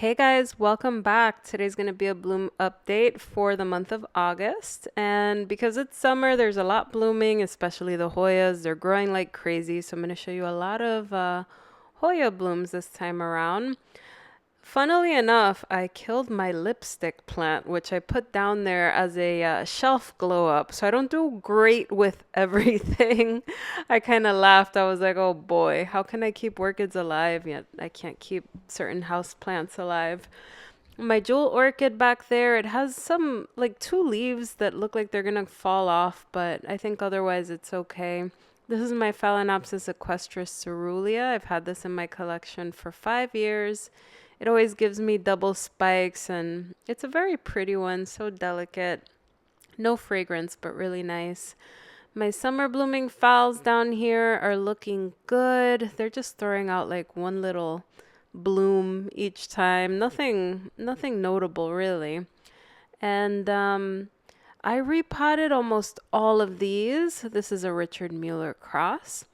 Hey guys, welcome back. Today's going to be a bloom update for the month of August. And because it's summer, there's a lot blooming, especially the Hoyas. They're growing like crazy. So I'm going to show you a lot of Hoya blooms this time around. Funnily enough, I killed my lipstick plant, which I put down there as a shelf glow up. So I don't do great with everything. I kind of laughed. I was like, oh boy, how can I keep orchids alive? Yet I can't keep certain house plants alive. My jewel orchid back there, it has some like two leaves that look like they're gonna fall off, but I think otherwise it's okay. This is my Phalaenopsis equestris cerulean. I've had this in my collection for 5 years. It always gives me double spikes, and it's a very pretty one, so delicate. No fragrance, but really nice. My summer blooming phals down here are looking good. They're just throwing out like one little bloom each time. Nothing notable really. And I repotted almost all of these. This is a Richard Mueller cross.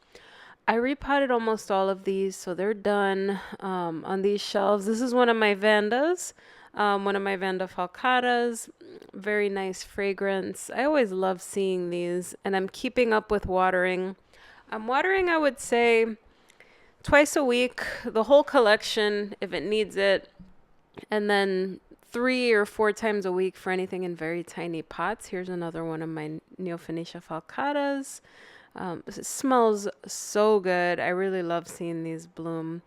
I repotted almost all of these, so they're done on these shelves. This is one of my Vandas, one of my Vanda falcatas. Very nice fragrance. I always love seeing these, and I'm keeping up with watering. I'm watering, I would say, twice a week, the whole collection if it needs it, and then 3 or 4 times a week for anything in very tiny pots. Here's another one of my Neophanetia falcatas. It smells so good. I really love seeing these bloom.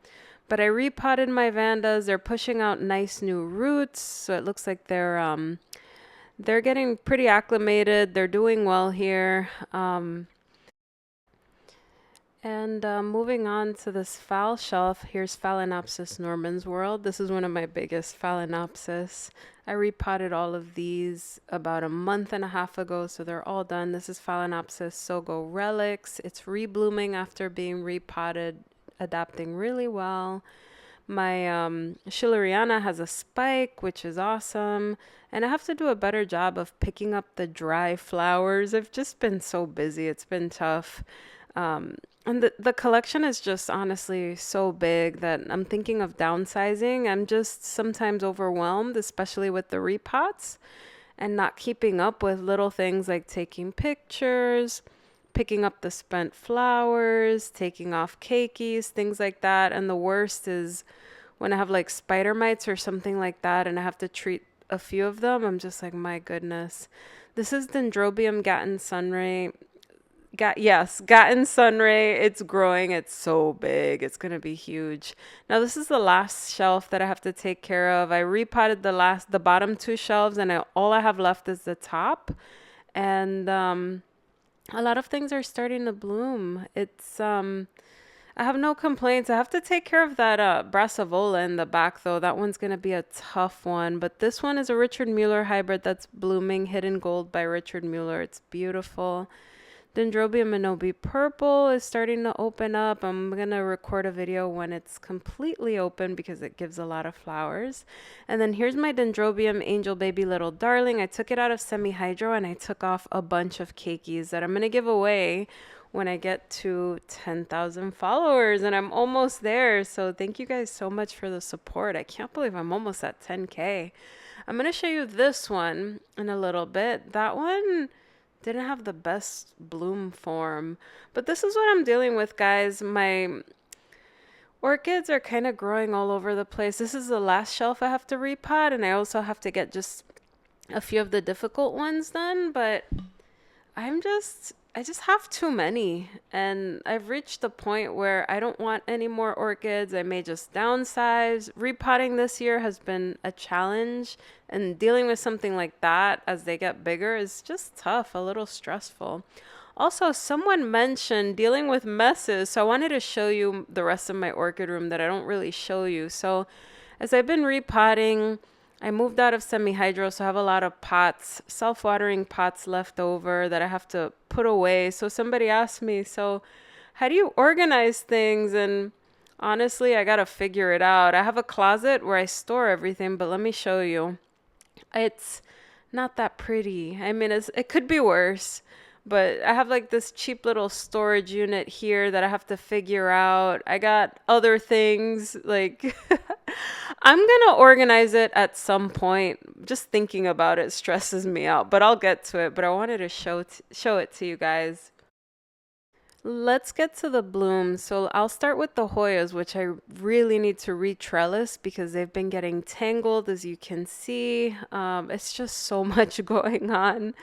But I repotted my Vandas. They're pushing out nice new roots, so it looks like they're getting pretty acclimated. They're doing well here. Moving on to this phal shelf, here's Phalaenopsis Norman's World. This is one of my biggest Phalaenopsis. I repotted all of these about a month and a half ago, so they're all done. This is Phalaenopsis Sogo Relics. It's reblooming after being repotted, adapting really well. My Schilleriana has a spike, which is awesome. And I have to do a better job of picking up the dry flowers. I've just been so busy. It's been tough. And the collection is just honestly so big that I'm thinking of downsizing. I'm just sometimes overwhelmed, especially with the repots and not keeping up with little things like taking pictures, picking up the spent flowers, taking off keikis, things like that. And the worst is when I have like spider mites or something like that and I have to treat a few of them. I'm just like, my goodness. This is Dendrobium Gatton Sunray. Gatton Sunray. It's growing. It's so big. It's going to be huge. Now, this is the last shelf that I have to take care of. I repotted the bottom two shelves, and all I have left is the top. And a lot of things are starting to bloom. I have no complaints. I have to take care of that Brassavola in the back, though. That one's going to be a tough one. But this one is a Richard Mueller hybrid that's blooming, Hidden Gold by Richard Mueller. It's beautiful. Dendrobium Minobi Purple is starting to open up. I'm going to record a video when it's completely open because it gives a lot of flowers. And then here's my Dendrobium Angel Baby Little Darling. I took it out of semi-hydro and I took off a bunch of keikis that I'm going to give away when I get to 10,000 followers, and I'm almost there. So thank you guys so much for the support. I can't believe I'm almost at 10K. I'm going to show you this one in a little bit. That one didn't have the best bloom form, but this is what I'm dealing with, guys. My orchids are kind of growing all over the place. This is the last shelf I have to repot, and I also have to get just a few of the difficult ones done, but I just have too many, and I've reached the point where I don't want any more orchids. I may just downsize. Repotting this year has been a challenge, and dealing with something like that as they get bigger is just tough, a little stressful. Also, someone mentioned dealing with messes, so I wanted to show you the rest of my orchid room that I don't really show you. So as I've been repotting, I moved out of semi-hydro, so I have a lot of pots, self-watering pots left over that I have to put away. So somebody asked me, so how do you organize things? And honestly, I got to figure it out. I have a closet where I store everything, but let me show you. It's not that pretty. I mean, it could be worse. But I have like this cheap little storage unit here that I have to figure out. I got other things like I'm gonna organize it at some point. Just thinking about it stresses me out, but I'll get to it. But I wanted to show it to you guys. Let's get to the blooms. So I'll start with the Hoyas, which I really need to re-trellis because they've been getting tangled, as you can see. It's just so much going on.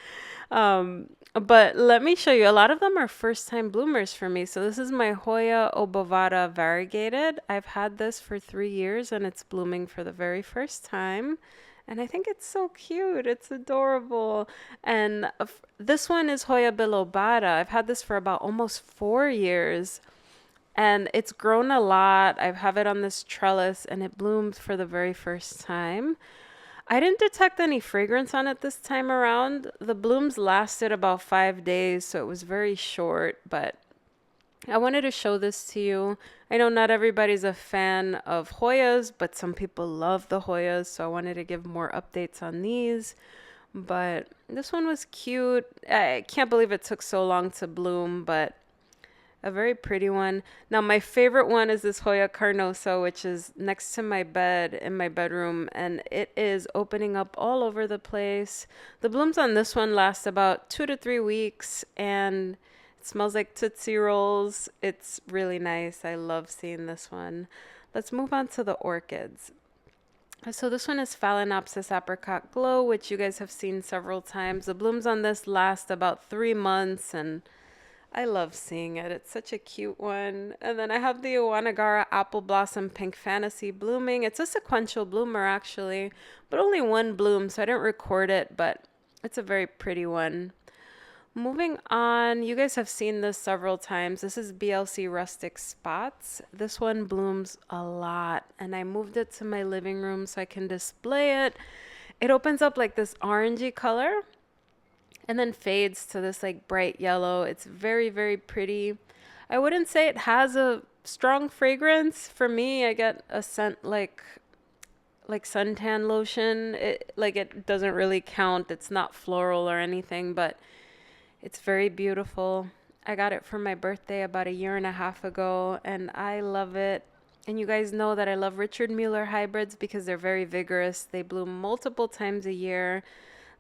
But let me show you. A lot of them are first time bloomers for me. So this is my Hoya Obovata Variegated. I've had this for 3 years and it's blooming for the very first time. And I think it's so cute. It's adorable. And this one is Hoya Bilobata. I've had this for about almost 4 years. And it's grown a lot. I have it on this trellis and it bloomed for the very first time. I didn't detect any fragrance on it this time around. The blooms lasted about 5 days, so it was very short, but I wanted to show this to you. I know not everybody's a fan of Hoyas, but some people love the Hoyas, so I wanted to give more updates on these. But this one was cute. I can't believe it took so long to bloom, but a very pretty one. Now, my favorite one is this Hoya Carnosa, which is next to my bed in my bedroom, and it is opening up all over the place. The blooms on this one last about 2 to 3 weeks, and it smells like Tootsie Rolls. It's really nice. I love seeing this one. Let's move on to the orchids. So this one is Phalaenopsis Apricot Glow, which you guys have seen several times. The blooms on this last about 3 months, and I love seeing it. It's such a cute one. And then I have the Owanagara Apple Blossom Pink Fantasy blooming. It's a sequential bloomer actually, but only one bloom, so I didn't record it, but it's a very pretty one. Moving on, you guys have seen this several times. This is BLC Rustic Spots. This one blooms a lot, and I moved it to my living room so I can display it. It opens up like this orangey color and then fades to this like bright yellow. It's very, very pretty. I wouldn't say it has a strong fragrance. For me, I get a scent like suntan lotion. It doesn't really count. It's not floral or anything, but it's very beautiful. I got it for my birthday about a year and a half ago, and I love it. And you guys know that I love Richard Mueller hybrids because they're very vigorous. They bloom multiple times a year.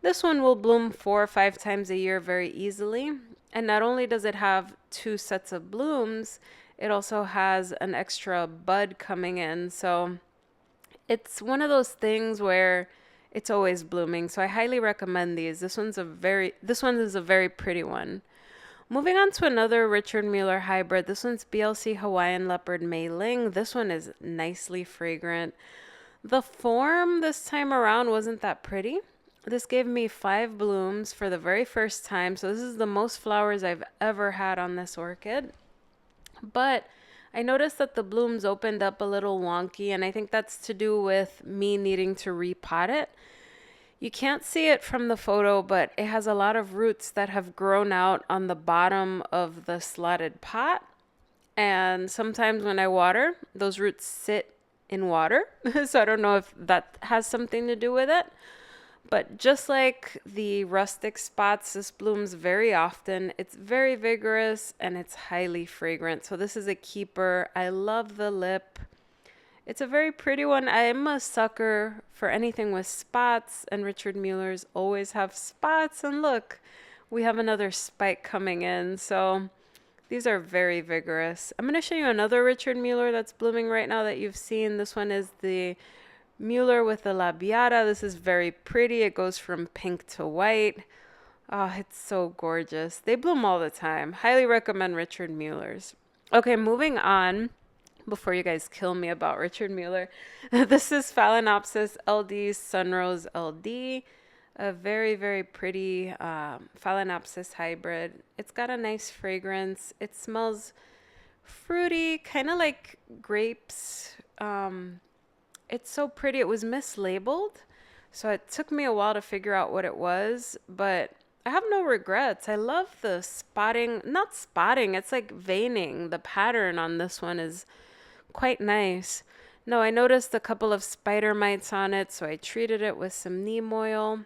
This one will bloom 4 or 5 times a year very easily. And not only does it have 2 sets of blooms, it also has an extra bud coming in. So it's one of those things where it's always blooming. So I highly recommend these. This one is a very pretty one. Moving on to another Richard Mueller hybrid. This one's BLC Hawaiian Leopard Ling. This one is nicely fragrant. The form this time around wasn't that pretty. This gave me 5 blooms for the very first time. So this is the most flowers I've ever had on this orchid. But I noticed that the blooms opened up a little wonky, and I think that's to do with me needing to repot it. You can't see it from the photo, but it has a lot of roots that have grown out on the bottom of the slotted pot. And sometimes when I water, those roots sit in water. So I don't know if that has something to do with it. But just like the Rustic Spots, this blooms very often. It's very vigorous and it's highly fragrant. So this is a keeper. I love the lip. It's a very pretty one. I'm a sucker for anything with spots, and Richard Mueller's always have spots. And look, we have another spike coming in. So these are very vigorous. I'm going to show you another Richard Mueller that's blooming right now that you've seen. This one is the Mueller with the Labiata. This is very pretty. It goes from pink to white. Oh, it's so gorgeous. They bloom all the time. Highly recommend Richard Mueller's. Okay, moving on. Before you guys kill me about Richard Mueller, this is Phalaenopsis LD Sunrose LD, a very, very pretty Phalaenopsis hybrid. It's got a nice fragrance. It smells fruity, kind of like grapes. It's so pretty. It was mislabeled, so it took me a while to figure out what it was, but I have no regrets. I love the spotting. Not spotting, it's like veining. The pattern on this one is quite nice. No, I noticed a couple of spider mites on it, so I treated it with some neem oil.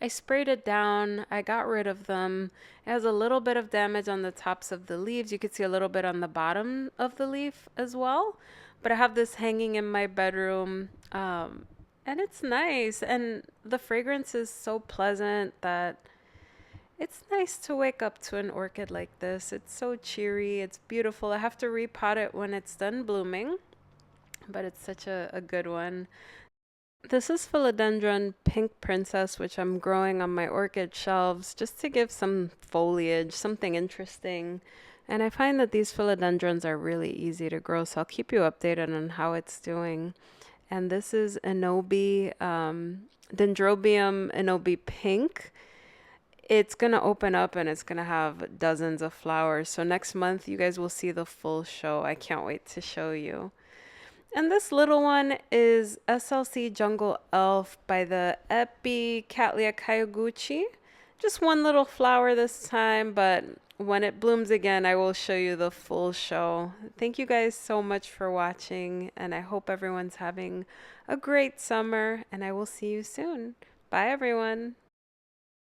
I sprayed it down. I got rid of them. It has a little bit of damage on the tops of the leaves. You could see a little bit on the bottom of the leaf as well. But I have this hanging in my bedroom, and it's nice. And the fragrance is so pleasant that it's nice to wake up to an orchid like this. It's so cheery, it's beautiful. I have to repot it when it's done blooming, but it's such a good one. This is Philodendron Pink Princess, which I'm growing on my orchid shelves just to give some foliage, something interesting. And I find that these philodendrons are really easy to grow, so I'll keep you updated on how it's doing. And this is Inobi, Dendrobium Inobi Pink. It's going to open up and it's going to have dozens of flowers. So next month, you guys will see the full show. I can't wait to show you. And this little one is SLC Jungle Elf by the Epi Cattleya Kayaguchi. Just one little flower this time, but when it blooms again, I will show you the full show. Thank you guys so much for watching, and I hope everyone's having a great summer, and I will see you soon. Bye, everyone.